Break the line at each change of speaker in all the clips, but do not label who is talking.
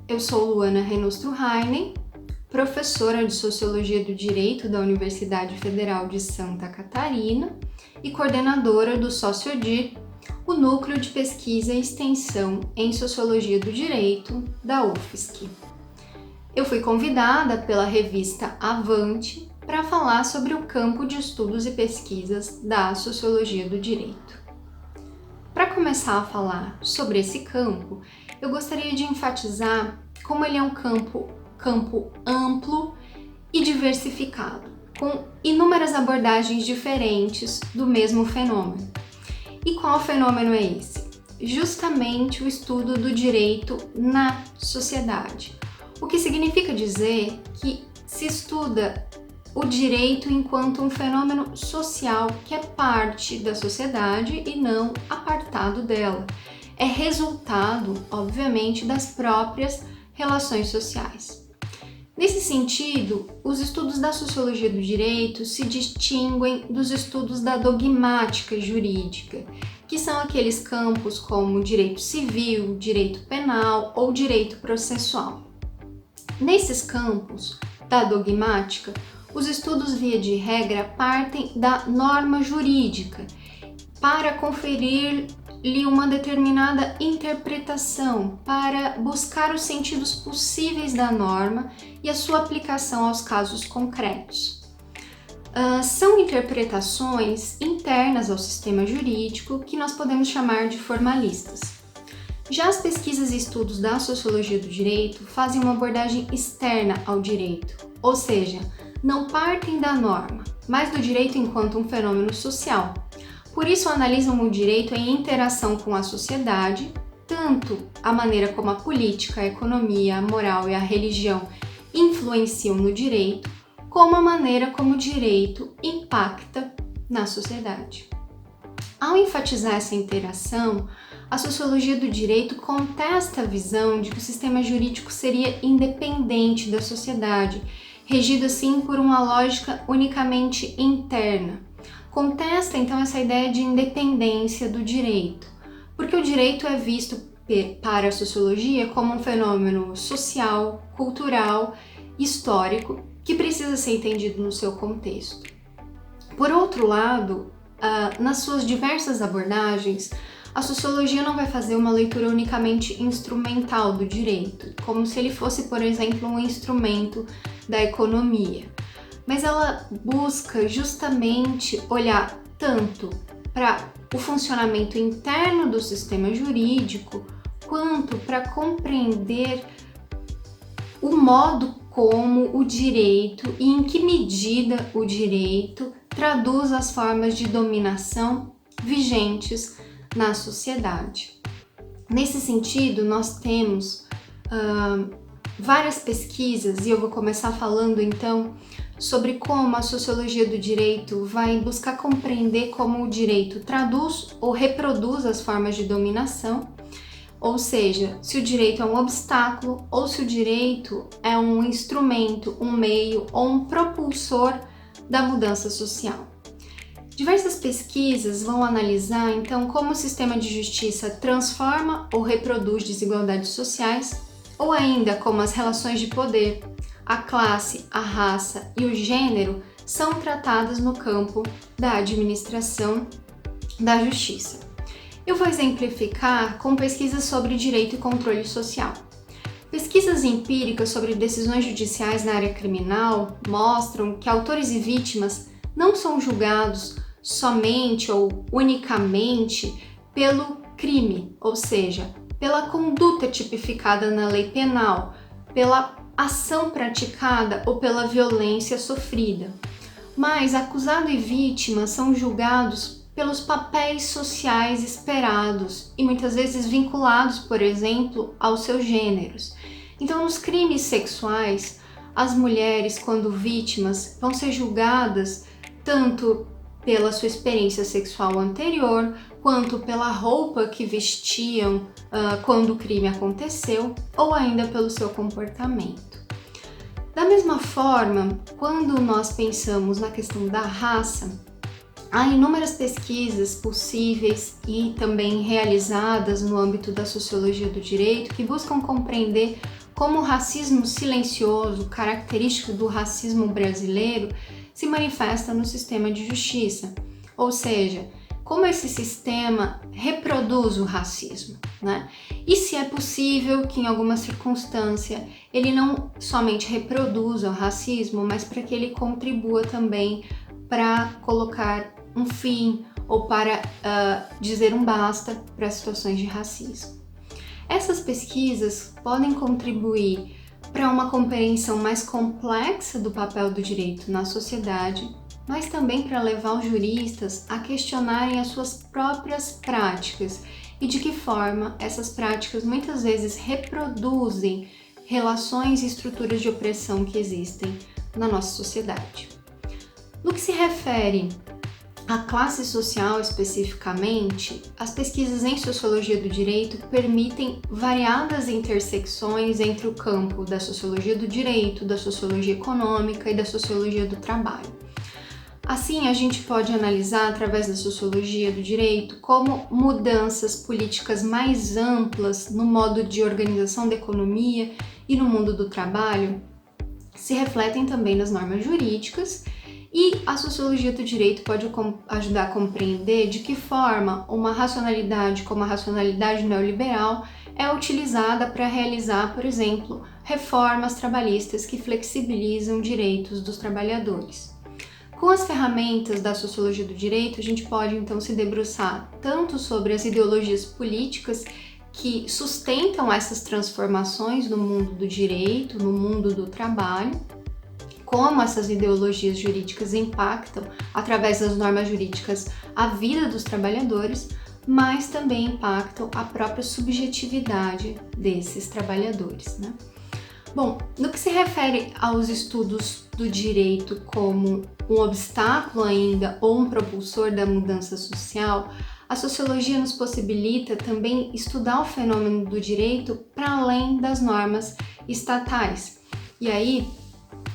eu sou Luana Renostro-Heinen, professora de Sociologia do Direito da Universidade Federal de Santa Catarina e coordenadora do SocioDir, o Núcleo de Pesquisa e Extensão em Sociologia do Direito da UFSC. Eu fui convidada pela revista Avante para falar sobre o campo de estudos e pesquisas da Sociologia do Direito. Para começar a falar sobre esse campo, eu gostaria de enfatizar como ele é um campo amplo e diversificado, com inúmeras abordagens diferentes do mesmo fenômeno. E qual fenômeno é esse? Justamente o estudo do direito na sociedade, o que significa dizer que se estuda o direito enquanto um fenômeno social que é parte da sociedade e não apartado dela. É resultado, obviamente, das próprias relações sociais. Nesse sentido, os estudos da sociologia do direito se distinguem dos estudos da dogmática jurídica, que são aqueles campos como direito civil, direito penal ou direito processual. Nesses campos da dogmática, os estudos, via de regra, partem da norma jurídica para conferir-lhe uma determinada interpretação, para buscar os sentidos possíveis da norma e a sua aplicação aos casos concretos. São interpretações internas ao sistema jurídico que nós podemos chamar de formalistas. Já as pesquisas e estudos da sociologia do direito fazem uma abordagem externa ao direito, ou seja, não partem da norma, mas do direito enquanto um fenômeno social. Por isso, analisam o direito em interação com a sociedade, tanto a maneira como a política, a economia, a moral e a religião influenciam no direito, como a maneira como o direito impacta na sociedade. Ao enfatizar essa interação, a sociologia do direito contesta a visão de que o sistema jurídico seria independente da sociedade, regido assim por uma lógica unicamente interna. Contesta então essa ideia de independência do direito, porque o direito é visto para a sociologia como um fenômeno social, cultural, histórico, que precisa ser entendido no seu contexto. Por outro lado, nas suas diversas abordagens, a sociologia não vai fazer uma leitura unicamente instrumental do direito, como se ele fosse, por exemplo, um instrumento da economia. Mas ela busca justamente olhar tanto para o funcionamento interno do sistema jurídico, quanto para compreender o modo como o direito e em que medida o direito traduz as formas de dominação vigentes na sociedade. Nesse sentido, nós temos várias pesquisas, e eu vou começar falando então sobre como a sociologia do direito vai buscar compreender como o direito traduz ou reproduz as formas de dominação, ou seja, se o direito é um obstáculo ou se o direito é um instrumento, um meio ou um propulsor da mudança social. Diversas pesquisas vão analisar, então, como o sistema de justiça transforma ou reproduz desigualdades sociais, ou ainda como as relações de poder, a classe, a raça e o gênero são tratadas no campo da administração da justiça. Eu vou exemplificar com pesquisas sobre direito e controle social. Pesquisas empíricas sobre decisões judiciais na área criminal mostram que autores e vítimas não são julgados somente ou unicamente pelo crime, ou seja, pela conduta tipificada na lei penal, pela ação praticada ou pela violência sofrida. Mas acusado e vítima são julgados pelos papéis sociais esperados e muitas vezes vinculados, por exemplo, aos seus gêneros. Então, nos crimes sexuais, as mulheres, quando vítimas, vão ser julgadas tanto pela sua experiência sexual anterior, quanto pela roupa que vestiam quando o crime aconteceu, ou ainda pelo seu comportamento. Da mesma forma, quando nós pensamos na questão da raça, há inúmeras pesquisas possíveis e também realizadas no âmbito da sociologia do direito que buscam compreender como o racismo silencioso, característico do racismo brasileiro, se manifesta no sistema de justiça. Ou seja, como esse sistema reproduz o racismo, né? E se é possível que em alguma circunstância ele não somente reproduza o racismo, mas para que ele contribua também para colocar um fim ou para dizer um basta para situações de racismo. Essas pesquisas podem contribuir para uma compreensão mais complexa do papel do direito na sociedade, mas também para levar os juristas a questionarem as suas próprias práticas e de que forma essas práticas muitas vezes reproduzem relações e estruturas de opressão que existem na nossa sociedade. No que se refere à classe social especificamente, as pesquisas em sociologia do direito permitem variadas intersecções entre o campo da sociologia do direito, da sociologia econômica e da sociologia do trabalho. Assim, a gente pode analisar, através da sociologia do direito, como mudanças políticas mais amplas no modo de organização da economia e no mundo do trabalho se refletem também nas normas jurídicas, e a sociologia do direito pode ajudar a compreender de que forma uma racionalidade como a racionalidade neoliberal é utilizada para realizar, por exemplo, reformas trabalhistas que flexibilizam direitos dos trabalhadores. Com as ferramentas da sociologia do direito, a gente pode então se debruçar tanto sobre as ideologias políticas que sustentam essas transformações no mundo do direito, no mundo do trabalho, como essas ideologias jurídicas impactam, através das normas jurídicas, a vida dos trabalhadores, mas também impactam a própria subjetividade desses trabalhadores, né? Bom, no que se refere aos estudos do direito como um obstáculo ainda ou um propulsor da mudança social, a sociologia nos possibilita também estudar o fenômeno do direito para além das normas estatais. E aí,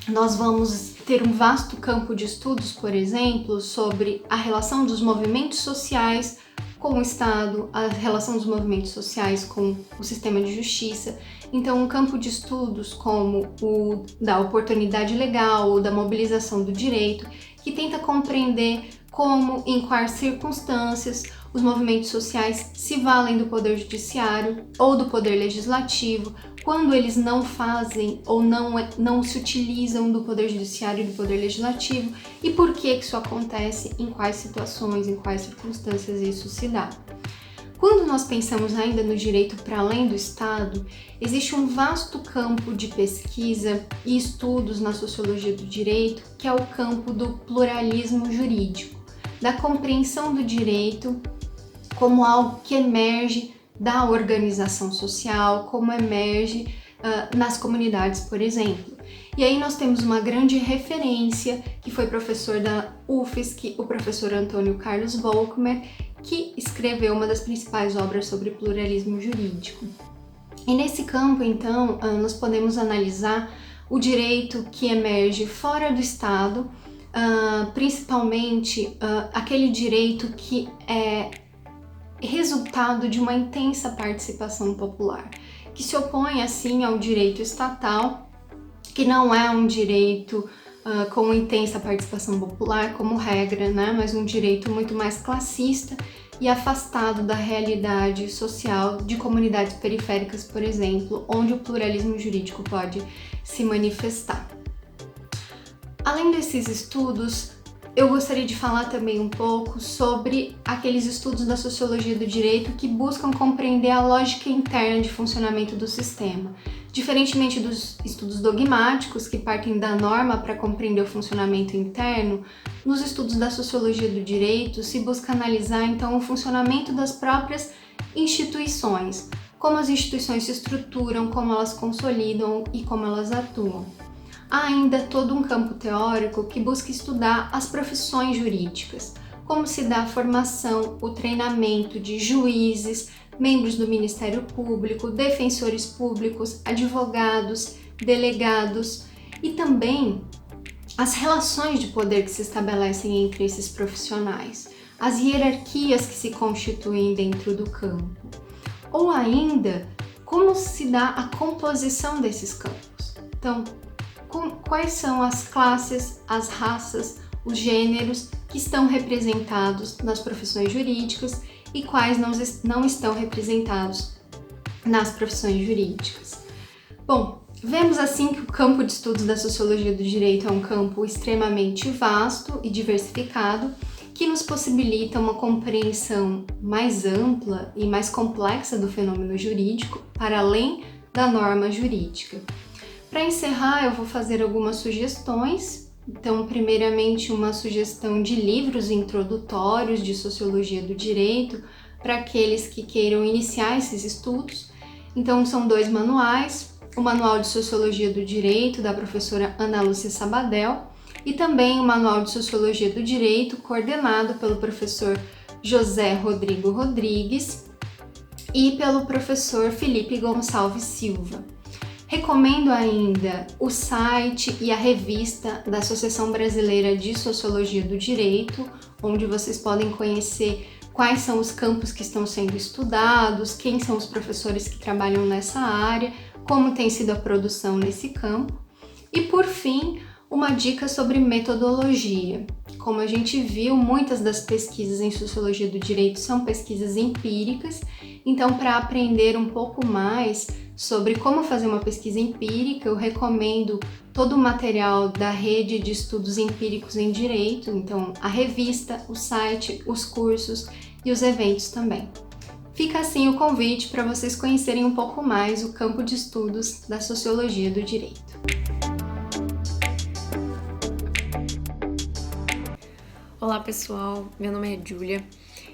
nós vamos ter um vasto campo de estudos, por exemplo, sobre a relação dos movimentos sociais com o Estado, a relação dos movimentos sociais com o sistema de justiça. Então, um campo de estudos como o da oportunidade legal ou da mobilização do direito, que tenta compreender como, em quais circunstâncias, os movimentos sociais se valem do poder judiciário ou do poder legislativo, quando eles não fazem ou não se utilizam do poder judiciário e do poder legislativo, e por que isso acontece, em quais situações, em quais circunstâncias isso se dá. Quando nós pensamos ainda no direito para além do Estado, existe um vasto campo de pesquisa e estudos na sociologia do direito, que é o campo do pluralismo jurídico, da compreensão do direito como algo que emerge da organização social, como emerge nas comunidades, por exemplo. E aí nós temos uma grande referência, que foi professor da UFSC, o professor Antônio Carlos Volkmer, que escreveu uma das principais obras sobre pluralismo jurídico. E nesse campo, então, nós podemos analisar o direito que emerge fora do Estado, principalmente aquele direito que é resultado de uma intensa participação popular, que se opõe, assim, ao direito estatal, que não é um direito com intensa participação popular como regra, né? Mas um direito muito mais classista e afastado da realidade social de comunidades periféricas, por exemplo, onde o pluralismo jurídico pode se manifestar. Além desses estudos, eu gostaria de falar também um pouco sobre aqueles estudos da sociologia do direito que buscam compreender a lógica interna de funcionamento do sistema. Diferentemente dos estudos dogmáticos, que partem da norma para compreender o funcionamento interno, nos estudos da sociologia do direito se busca analisar então o funcionamento das próprias instituições, como as instituições se estruturam, como elas consolidam e como elas atuam. Há ainda todo um campo teórico que busca estudar as profissões jurídicas, como se dá a formação, o treinamento de juízes, membros do Ministério Público, defensores públicos, advogados, delegados e também as relações de poder que se estabelecem entre esses profissionais, as hierarquias que se constituem dentro do campo. Ou ainda, como se dá a composição desses campos. Então, quais são as classes, as raças, os gêneros que estão representados nas profissões jurídicas e quais não estão representados nas profissões jurídicas. Bom, vemos assim que o campo de estudos da sociologia do direito é um campo extremamente vasto e diversificado, que nos possibilita uma compreensão mais ampla e mais complexa do fenômeno jurídico, para além da norma jurídica. Para encerrar, eu vou fazer algumas sugestões. Então, primeiramente, uma sugestão de livros introdutórios de sociologia do direito para aqueles que queiram iniciar esses estudos. Então, são 2 manuais, o Manual de Sociologia do Direito, da professora Ana Lúcia Sabadell, e também o Manual de Sociologia do Direito, coordenado pelo professor José Rodrigo Rodrigues e pelo professor Felipe Gonçalves Silva. Recomendo ainda o site e a revista da Associação Brasileira de Sociologia do Direito, onde vocês podem conhecer quais são os campos que estão sendo estudados, quem são os professores que trabalham nessa área, como tem sido a produção nesse campo. E por fim, uma dica sobre metodologia. Como a gente viu, muitas das pesquisas em sociologia do direito são pesquisas empíricas, então para aprender um pouco mais sobre como fazer uma pesquisa empírica, eu recomendo todo o material da Rede de Estudos Empíricos em Direito, então a revista, o site, os cursos e os eventos também. Fica assim o convite para vocês conhecerem um pouco mais o campo de estudos da sociologia do direito.
Olá pessoal, meu nome é Júlia,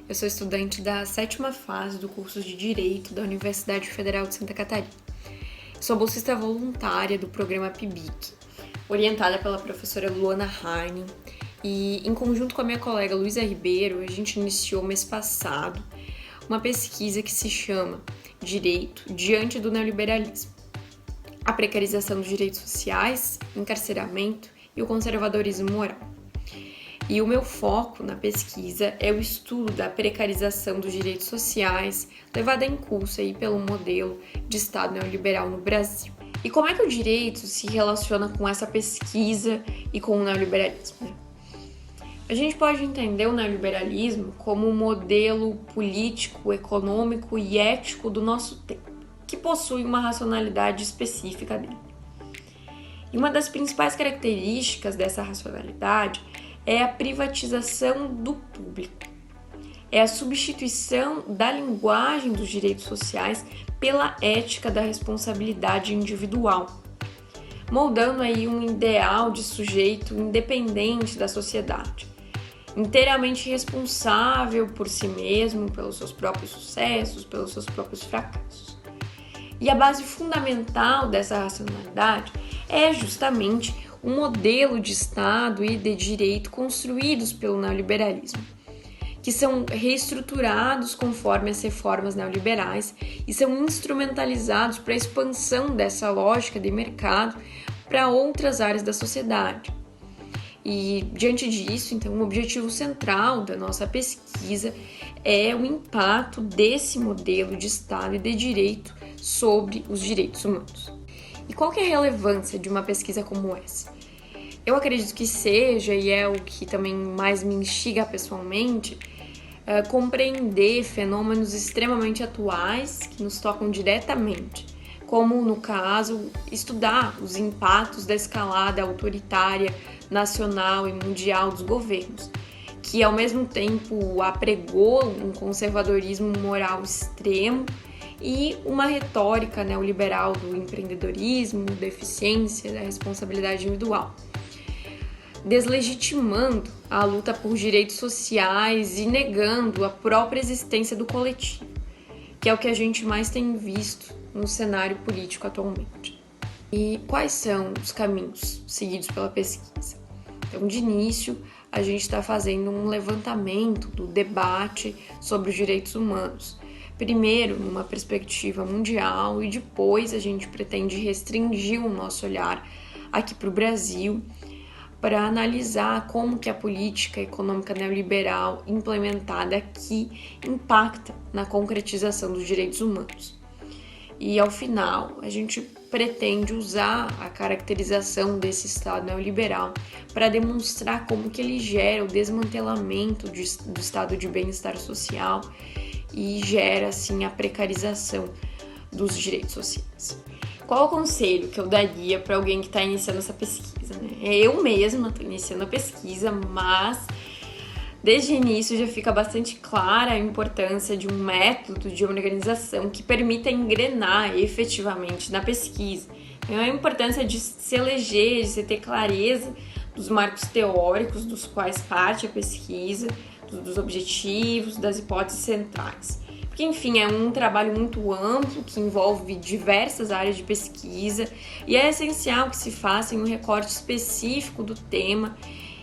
eu sou estudante da 7ª fase do curso de Direito da Universidade Federal de Santa Catarina. Sou bolsista voluntária do programa PIBIC, orientada pela professora Luana Heine, e em conjunto com a minha colega Luísa Ribeiro, a gente iniciou mês passado uma pesquisa que se chama Direito diante do Neoliberalismo, a precarização dos direitos sociais, encarceramento e o conservadorismo moral. E o meu foco na pesquisa é o estudo da precarização dos direitos sociais, levada em curso aí pelo modelo de Estado neoliberal no Brasil. E como é que o direito se relaciona com essa pesquisa e com o neoliberalismo, né? A gente pode entender o neoliberalismo como um modelo político, econômico e ético do nosso tempo, que possui uma racionalidade específica dele. E uma das principais características dessa racionalidade é a privatização do público. É a substituição da linguagem dos direitos sociais pela ética da responsabilidade individual, moldando aí um ideal de sujeito independente da sociedade, inteiramente responsável por si mesmo, pelos seus próprios sucessos, pelos seus próprios fracassos. E a base fundamental dessa racionalidade é justamente um modelo de Estado e de direito construídos pelo neoliberalismo, que são reestruturados conforme as reformas neoliberais e são instrumentalizados para a expansão dessa lógica de mercado para outras áreas da sociedade. E, diante disso, então, o objetivo central da nossa pesquisa é o impacto desse modelo de Estado e de direito sobre os direitos humanos. E qual que é a relevância de uma pesquisa como essa? Eu acredito que seja, e é o que também mais me instiga pessoalmente, compreender fenômenos extremamente atuais que nos tocam diretamente, como, no caso, estudar os impactos da escalada autoritária nacional e mundial dos governos, que ao mesmo tempo apregou um conservadorismo moral extremo e uma retórica neoliberal do empreendedorismo, da eficiência, da responsabilidade individual, deslegitimando a luta por direitos sociais e negando a própria existência do coletivo, que é o que a gente mais tem visto no cenário político atualmente. E quais são os caminhos seguidos pela pesquisa? Então, de início, a gente está fazendo um levantamento do debate sobre os direitos humanos, primeiro numa perspectiva mundial e depois a gente pretende restringir o nosso olhar aqui para o Brasil para analisar como que a política econômica neoliberal implementada aqui impacta na concretização dos direitos humanos. e ao final a gente pretende usar a caracterização desse Estado neoliberal para demonstrar como que ele gera o desmantelamento do estado de bem-estar social e gera, assim, a precarização dos direitos sociais. Qual o conselho que eu daria para alguém que está iniciando essa pesquisa, né? Eu mesma estou iniciando a pesquisa, mas desde o início já fica bastante clara a importância de um método de organização que permita engrenar efetivamente na pesquisa. Então, a importância de se eleger, de se ter clareza dos marcos teóricos dos quais parte a pesquisa, dos objetivos, das hipóteses centrais. Porque, enfim, é um trabalho muito amplo que envolve diversas áreas de pesquisa e é essencial que se faça em um recorte específico do tema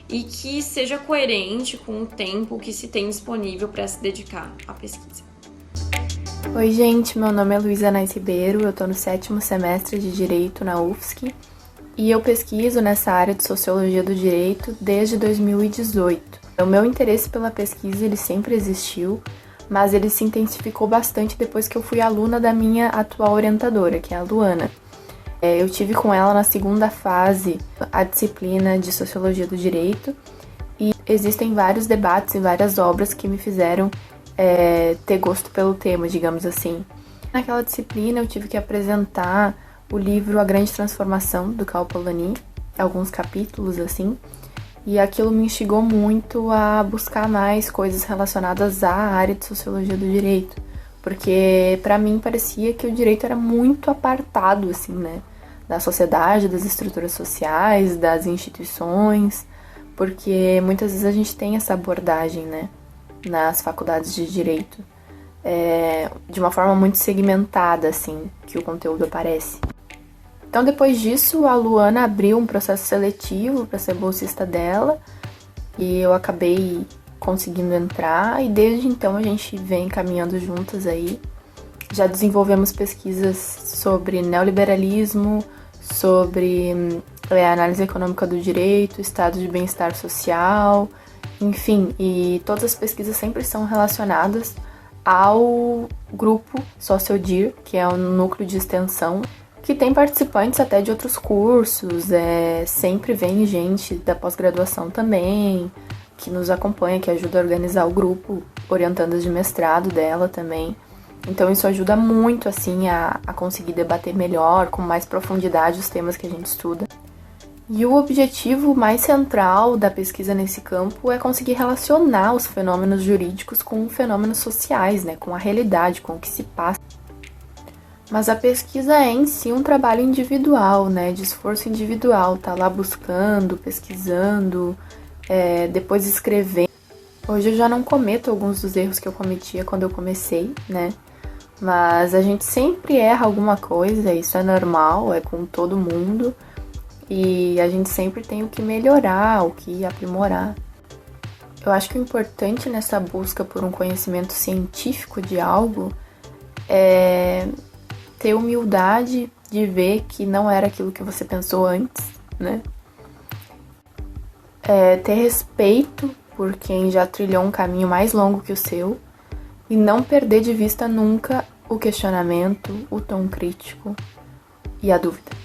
e que seja coerente com o tempo que se tem disponível para se dedicar à pesquisa.
Oi, gente, meu nome é Luísa Anais Ribeiro, eu estou no 7º semestre de Direito na UFSC e eu pesquiso nessa área de Sociologia do Direito desde 2018. O meu interesse pela pesquisa ele sempre existiu, mas ele se intensificou bastante depois que eu fui aluna da minha atual orientadora, que é a Luana. Eu tive com ela na segunda fase a disciplina de Sociologia do Direito e existem vários debates e várias obras que me fizeram ter gosto pelo tema, digamos assim. Naquela disciplina eu tive que apresentar o livro A Grande Transformação, do Cal Polanyi, alguns capítulos assim, e aquilo me instigou muito a buscar mais coisas relacionadas à área de Sociologia do Direito, porque para mim parecia que o direito era muito apartado, assim, né, da sociedade, das estruturas sociais, das instituições, porque muitas vezes a gente tem essa abordagem, né, nas faculdades de direito, de uma forma muito segmentada, assim, que o conteúdo aparece. Então, depois disso, a Luana abriu um processo seletivo para ser bolsista dela e eu acabei conseguindo entrar e desde então a gente vem caminhando juntas aí. Já desenvolvemos pesquisas sobre neoliberalismo, sobre análise econômica do direito, estado de bem-estar social, enfim, e todas as pesquisas sempre são relacionadas ao grupo SocioDir, que é um núcleo de extensão, que tem participantes até de outros cursos, sempre vem gente da pós-graduação também, que nos acompanha, que ajuda a organizar o grupo, orientandas de mestrado dela também. Então isso ajuda muito, assim, a conseguir debater melhor, com mais profundidade os temas que a gente estuda. E o objetivo mais central da pesquisa nesse campo é conseguir relacionar os fenômenos jurídicos com fenômenos sociais, né, com a realidade, com o que se passa. Mas a pesquisa é em si um trabalho individual, né, de esforço individual, tá lá buscando, pesquisando, depois escrevendo. Hoje eu já não cometo alguns dos erros que eu cometia quando eu comecei, né, mas a gente sempre erra alguma coisa, isso é normal, é com todo mundo, e a gente sempre tem o que melhorar, o que aprimorar. Eu acho que o importante nessa busca por um conhecimento científico de algo é ter humildade de ver que não era aquilo que você pensou antes, né? Ter respeito por quem já trilhou um caminho mais longo que o seu e não perder de vista nunca o questionamento, o tom crítico e a dúvida.